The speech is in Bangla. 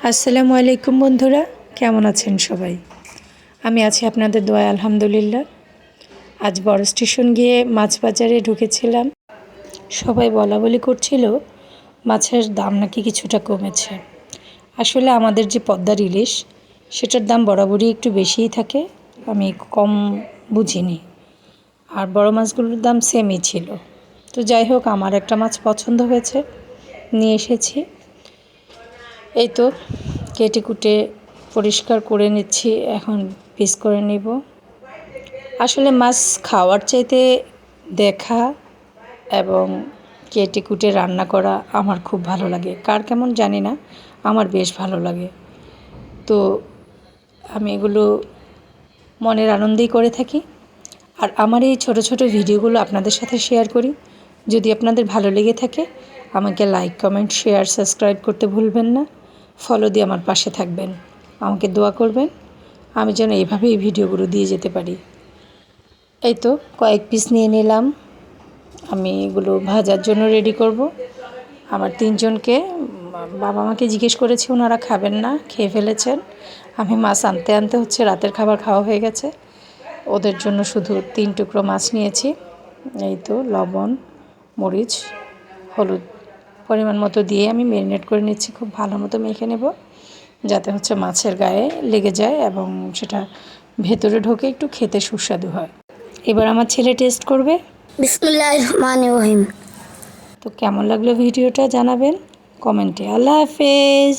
আসসালামু আলাইকুম বন্ধুরা, কেমন আছেন সবাই? আমি আছি আপনাদের দোয়ায় আলহামদুলিল্লাহ। আজ বড় স্টেশন গিয়ে মাছ বাজারে ঢুকেছিলাম। সবাই বলাবলি করছিল মাছের দাম নাকি কিছুটা কমেছে। আসলে আমাদের যে পদ্মার ইলিশ সেটার দাম বরাবরই একটু বেশিই থাকে, আমি কম বুঝিনি। আর বড় মাছগুলোর দাম সেমই ছিল। তো যাই হোক, আমার একটা মাছ পছন্দ হয়েছে, নিয়ে এসেছি। এই তো কেটে কুটে পরিষ্কার করে নিচ্ছি, এখন পিস করে নেব। আসলে মাছ খাওয়ার চাইতে দেখা এবং কেটে কুটে রান্না করা আমার খুব ভালো লাগে। কার কেমন জানি না, আমার বেশ ভালো লাগে। তো আমি এগুলো মনের আনন্দেই করে থাকি। আর আমার এই ছোট ছোট ভিডিওগুলো আপনাদের সাথে শেয়ার করি। যদি আপনাদের ভালো লেগে থাকে আমাকে লাইক, কমেন্ট, শেয়ার, সাবস্ক্রাইব করতে ভুলবেন না। ফলো দিয়ে আমার পাশে থাকবেন, আমাকে দোয়া করবেন আমি যেন এইভাবে এই ভিডিওগুলো দিয়ে যেতে পারি। এই তো কয়েক পিস নিয়ে নিলাম, আমি এগুলো ভাজার জন্য রেডি করব। আমার তিনজনকে বাবা মাকে জিজ্ঞেস করেছি, ওনারা খাবেন না, খেয়ে ফেলেছেন। আমি মাছ আনতে আনতে হচ্ছে রাতের খাবার খাওয়া হয়ে গেছে। ওদের জন্য শুধু 3 টুকরো মাছ নিয়েছি। এই তো লবণ, মরিচ, হলুদ পরিমাণ মতো দিয়ে আমি ম্যারিনেট করে নিচ্ছি। খুব ভালো মতো মেখে নেব যাতে হচ্ছে মাছের গায়ে লেগে যায় এবং সেটা ভেতরে ঢোকে, একটু খেতে সুস্বাদু হয়। এবার আমার ছেলে টেস্ট করবে। বিসমিল্লাহির রহমানির রহিম। তো কেমন লাগলো ভিডিওটা জানাবেন কমেন্টে। আল্লাহ হাফেজ।